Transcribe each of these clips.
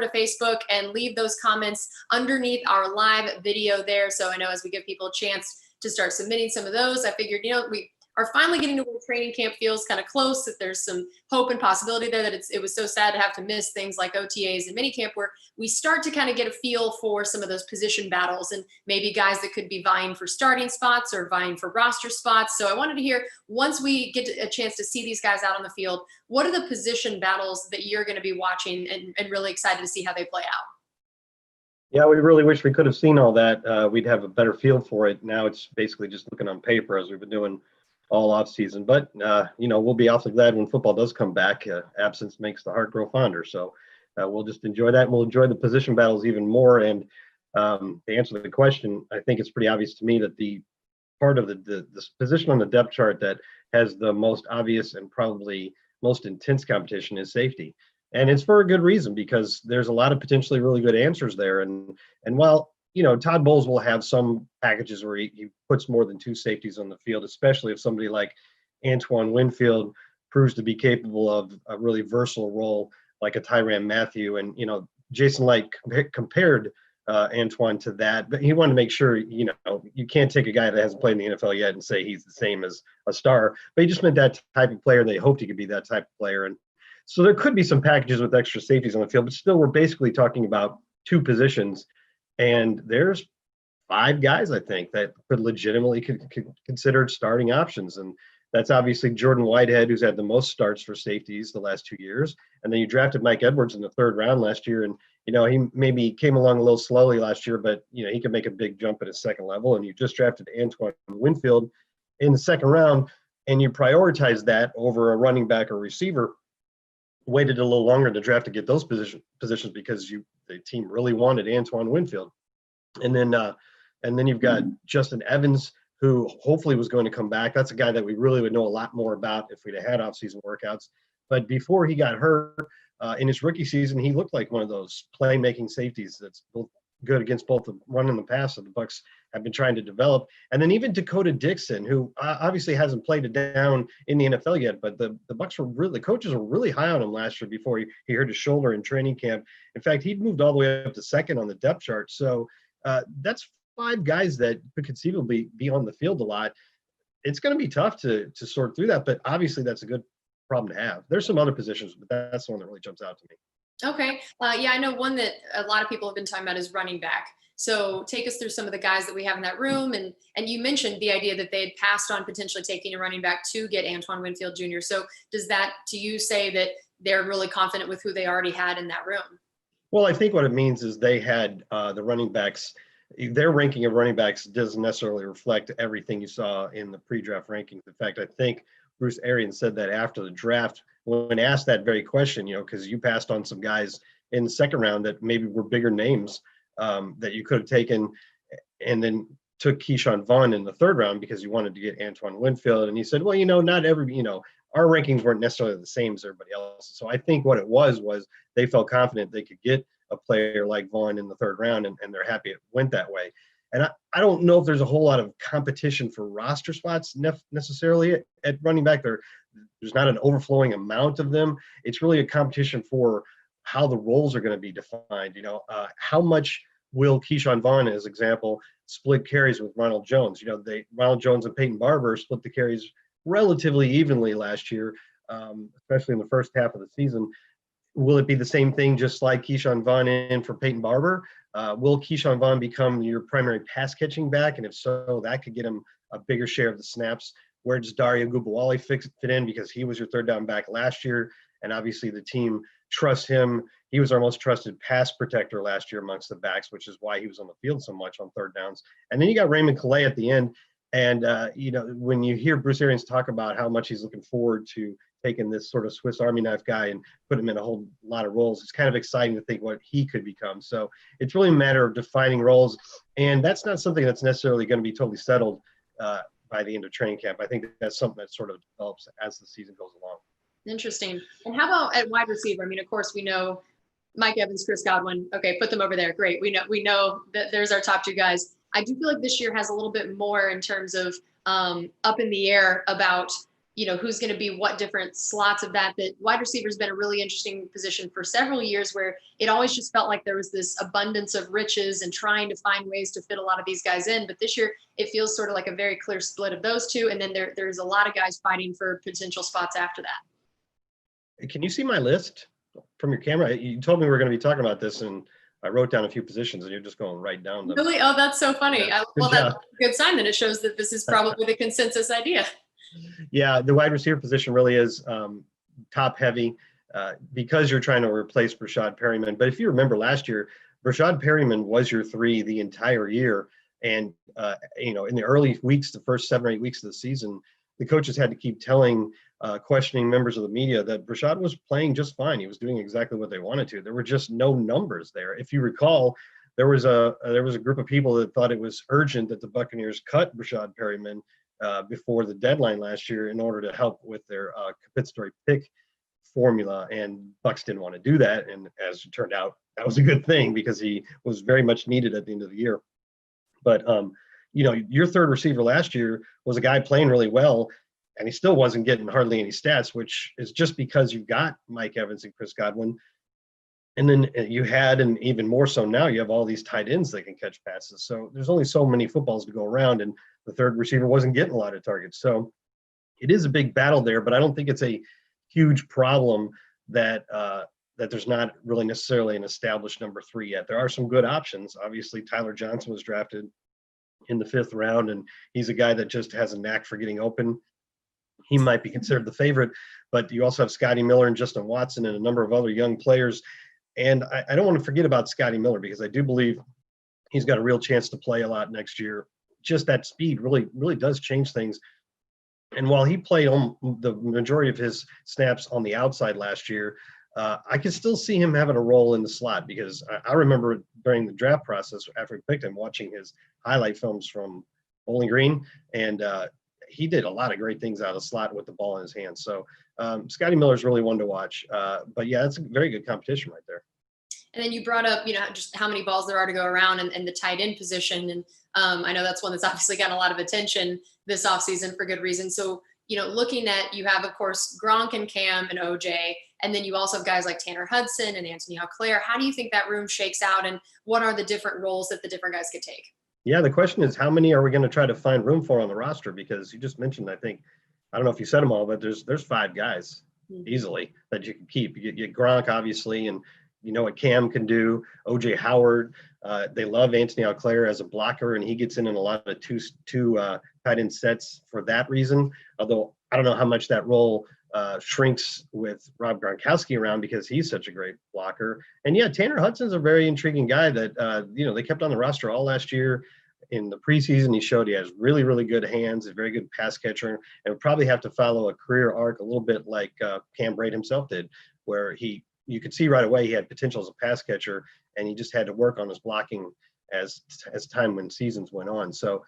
to Facebook and leave those comments underneath our live video there. So I know as we give people a chance to start submitting some of those, I figured, we are finally getting to where training camp feels kind of close, that there's some hope and possibility there, that it was so sad to have to miss things like OTAs and minicamp, where we start to kind of get a feel for some of those position battles and maybe guys that could be vying for starting spots or vying for roster spots. So I wanted to hear, once we get a chance to see these guys out on the field, what are the position battles that you're going to be watching and really excited to see how they play out? Yeah, we really wish we could have seen all that. We'd have a better feel for it. Now it's basically just looking on paper, as we've been doing all off season. But we'll be awfully glad when football does come back. Absence makes the heart grow fonder. So we'll just enjoy that. And we'll enjoy the position battles even more. And to answer the question, I think it's pretty obvious to me that the part of the position on the depth chart that has the most obvious and probably most intense competition is safety. And it's for a good reason, because there's a lot of potentially really good answers there. And while Todd Bowles will have some packages where he puts more than two safeties on the field, especially if somebody like Antoine Winfield proves to be capable of a really versatile role like a Tyrann Mathieu. And, Jason Light compared Antoine to that, but he wanted to make sure, you can't take a guy that hasn't played in the NFL yet and say he's the same as a star, but he just meant that type of player. They hoped he could be that type of player. And so there could be some packages with extra safeties on the field, but still we're basically talking about two positions. And there's 5 guys, I think, that could legitimately considered starting options. And that's obviously Jordan Whitehead, who's had the most starts for safeties the last 2 years. And then you drafted Mike Edwards in the 3rd round last year. And, he maybe came along a little slowly last year, but, he could make a big jump at his 2nd level. And you just drafted Antoine Winfield in the 2nd round, and you prioritized that over a running back or receiver. Waited a little longer to draft to get those positions because the team really wanted Antoine Winfield. And then you've got Justin Evans, who hopefully was going to come back. That's a guy that we really would know a lot more about if we'd had off-season workouts. But before he got hurt in his rookie season, he looked like one of those playmaking safeties that's both good against both the run and the pass that the Bucs have been trying to develop. And then even Dakota Dixon, who obviously hasn't played it down in the NFL yet, but the coaches were really high on him last year before he hurt his shoulder in training camp. In fact, he'd moved all the way up to 2nd on the depth chart. So that's 5 guys that could conceivably be on the field a lot. It's going to be tough to sort through that, but obviously that's a good problem to have. There's some other positions, but that's the one that really jumps out to me. Okay. Yeah, I know one that a lot of people have been talking about is running back. So take us through some of the guys that we have in that room. And you mentioned the idea that they had passed on potentially taking a running back to get Antoine Winfield Jr. So does that, to you, say that they're really confident with who they already had in that room? Well, I think what it means is they had the running backs. Their ranking of running backs doesn't necessarily reflect everything you saw in the pre-draft rankings. In fact, I think Bruce Arians said that after the draft, when asked that very question, because you passed on some guys in the 2nd round that maybe were bigger names that you could have taken, and then took Keyshawn Vaughn in the 3rd round because you wanted to get Antoine Winfield. And he said, well, not every, our rankings weren't necessarily the same as everybody else. So I think what it was they felt confident they could get a player like Vaughn in the 3rd round, and they're happy it went that way. And I don't know if there's a whole lot of competition for roster spots necessarily at running back. There's not an overflowing amount of them. It's really a competition for how the roles are going to be defined. How much will Keyshawn Vaughn, as example, split carries with Ronald Jones? Ronald Jones and Peyton Barber split the carries relatively evenly last year, especially in the first half of the season. Will it be the same thing, just like Keyshawn Vaughn in for Peyton Barber? Will Keyshawn Vaughn become your primary pass catching back? And if so, that could get him a bigger share of the snaps. Where does Dario Gubawali fit in? Because he was your 3rd down back last year. And obviously the team trusts him. He was our most trusted pass protector last year amongst the backs, which is why he was on the field so much on 3rd downs. And then you got Raymond Calais at the end. And, when you hear Bruce Arians talk about how much he's looking forward to taking this sort of Swiss Army knife guy and put him in a whole lot of roles, it's kind of exciting to think what he could become. So it's really a matter of defining roles. And that's not something that's necessarily going to be totally settled by the end of training camp. I think that's something that sort of develops as the season goes along. Interesting. And how about at wide receiver? I mean, of course, we know Mike Evans, Chris Godwin. Okay, put them over there. Great. We know that there's our top 2 guys. I do feel like this year has a little bit more in terms of up in the air about, who's going to be what different slots of that wide receiver has been a really interesting position for several years, where it always just felt like there was this abundance of riches and trying to find ways to fit a lot of these guys in. But this year it feels sort of like a very clear split of those two. And then there's a lot of guys fighting for potential spots after that. Can you see my list from your camera? You told me we were going to be talking about this, and I wrote down a few positions, and you're just going right down them. Really? Oh, that's so funny. Yeah. Well, that's a good sign. Then it shows that this is probably the consensus idea. Yeah, the wide receiver position really is top heavy because you're trying to replace Brashad Perryman. But if you remember last year, Brashad Perryman was your 3 the entire year. And, in the early weeks, the first 7 or 8 weeks of the season, the coaches had to keep questioning members of the media that Brashad was playing just fine. He was doing exactly what they wanted to. There were just no numbers there. If you recall, there was a group of people that thought it was urgent that the Buccaneers cut Brashad Perryman before the deadline last year in order to help with their compensatory pick formula, and Bucs didn't want to do that. And as it turned out, that was a good thing because he was very much needed at the end of the year. But your third receiver last year was a guy playing really well, and he still wasn't getting hardly any stats, which is just because you got Mike Evans and Chris Godwin. And then you had, and even more so now, you have all these tight ends that can catch passes. So there's only so many footballs to go around, and the third receiver wasn't getting a lot of targets. So it is a big battle there, but I don't think it's a huge problem that there's not really necessarily an established number 3 yet. There are some good options. Obviously, Tyler Johnson was drafted in the 5th round, and he's a guy that just has a knack for getting open. He might be considered the favorite, but you also have Scotty Miller and Justin Watson and a number of other young players. And I don't want to forget about Scotty Miller, because I do believe he's got a real chance to play a lot next year. Just that speed really does change things. And while he played on the majority of his snaps on the outside last year, I can still see him having a role in the slot, because I remember during the draft process after we picked him, watching his highlight films from Bowling Green, and he did a lot of great things out of the slot with the ball in his hands. So Scotty Miller is really one to watch. But yeah, that's a very good competition right there. And then you brought up, just how many balls there are to go around, and the tight end position. And I know that's one that's obviously gotten a lot of attention this offseason for good reason. So, looking at, you have, of course, Gronk and Cam and OJ, and then you also have guys like Tanner Hudson and Anthony Auclair. How do you think that room shakes out, and what are the different roles that the different guys could take? Yeah, the question is, how many are we going to try to find room for on the roster? Because you just mentioned, I don't know if you said them all, but there's 5 guys easily that you can keep. You get Gronk, obviously, and you know what Cam can do. OJ Howard, they love Anthony Auclair as a blocker, and he gets in a lot of two tight end sets for that reason. Although I don't know how much that role shrinks with Rob Gronkowski around, because he's such a great blocker. And yeah, Tanner Hudson's a very intriguing guy that they kept on the roster all last year. In the preseason, he showed he has really, really good hands, a very good pass catcher, and would probably have to follow a career arc a little bit like Cam Brate himself did, where you could see right away he had potential as a pass catcher, and he just had to work on his blocking as time when seasons went on. So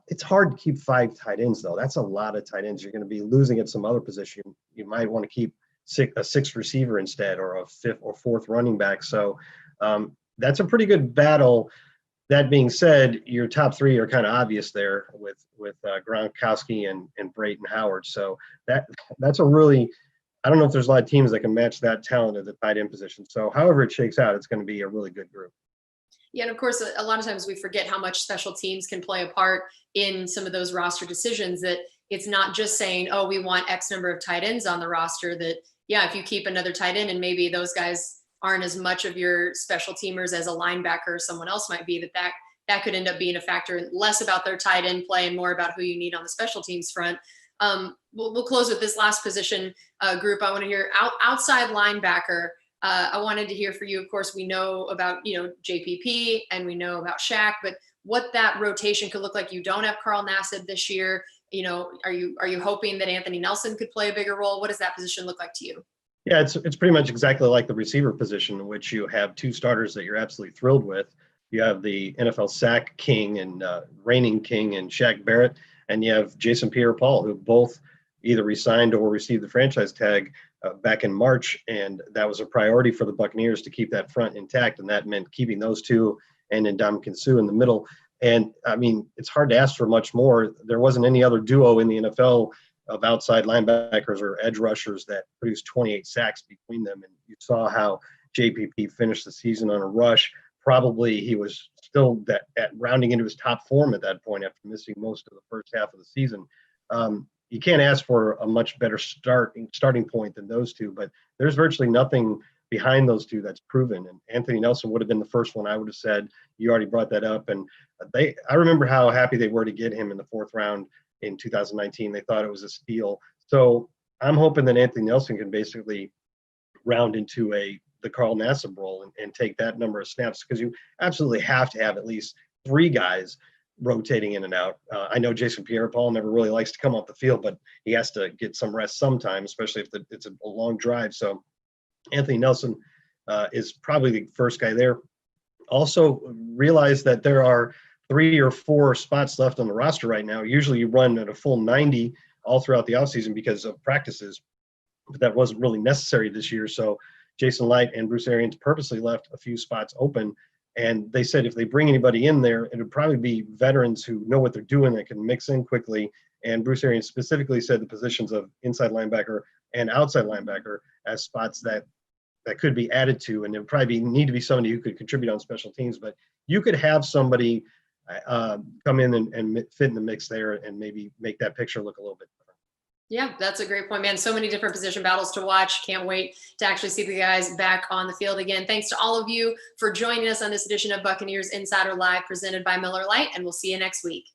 it's hard to keep 5 tight ends, though. That's a lot of tight ends. You're going to be losing at some other position. You might want to keep a 6th receiver instead, or a 5th or 4th running back. So that's a pretty good battle. That being said, your top 3 are kind of obvious there with Gronkowski and Brate and Howard. So that's a really, I don't know if there's a lot of teams that can match that talent at the tight end position. So however it shakes out, it's going to be a really good group. Yeah, and of course, a lot of times we forget how much special teams can play a part in some of those roster decisions, that it's not just saying, oh, we want X number of tight ends on the roster, that, yeah, if you keep another tight end and maybe those guys aren't as much of your special teamers as a linebacker or someone else might be, that could end up being a factor, less about their tight end play and more about who you need on the special teams front. We'll close with this last position group. I want to hear outside linebacker. I wanted to hear for you. Of course, we know about, JPP, and we know about Shaq, but what that rotation could look like. You don't have Carl Nassib this year. Are you hoping that Anthony Nelson could play a bigger role? What does that position look like to you? Yeah, it's pretty much exactly like the receiver position, in which you have 2 starters that you're absolutely thrilled with. You have the NFL sack king and reigning king and Shaq Barrett, and you have Jason Pierre-Paul, who both either resigned or received the franchise tag back in March, and that was a priority for the Buccaneers to keep that front intact, and that meant keeping those 2 and Ndamukong Suh in the middle. And I mean, it's hard to ask for much more. There wasn't any other duo in the NFL of outside linebackers or edge rushers that produced 28 sacks between them. And you saw how JPP finished the season on a rush. Probably he was still at rounding into his top form at that point after missing most of the first half of the season. You can't ask for a much better starting point than those two, but there's virtually nothing behind those two that's proven. And Anthony Nelson would have been the first one I would have said. You already brought that up. And I remember how happy they were to get him in the 4th round in 2019. They thought it was a steal. So I'm hoping that Anthony Nelson can basically round into the Carl Nassib role and take that number of snaps, because you absolutely have to have at least 3 guys rotating in and out. I know Jason Pierre-Paul never really likes to come off the field, but he has to get some rest sometime, especially if it's a long drive. So Anthony Nelson is probably the first guy there. Also realize that there are 3 or 4 spots left on the roster right now. Usually you run at a full 90 all throughout the offseason because of practices, but that wasn't really necessary this year. So Jason Light and Bruce Arians purposely left a few spots open. And they said if they bring anybody in there, it would probably be veterans who know what they're doing, that can mix in quickly. And Bruce Arians specifically said the positions of inside linebacker and outside linebacker as spots that could be added to. And it would probably need to be somebody who could contribute on special teams. But you could have somebody come in and fit in the mix there and maybe make that picture look a little bit different. Yeah, that's a great point, man. So many different position battles to watch. Can't wait to actually see the guys back on the field again. Thanks to all of you for joining us on this edition of Buccaneers Insider Live presented by Miller Lite, and we'll see you next week.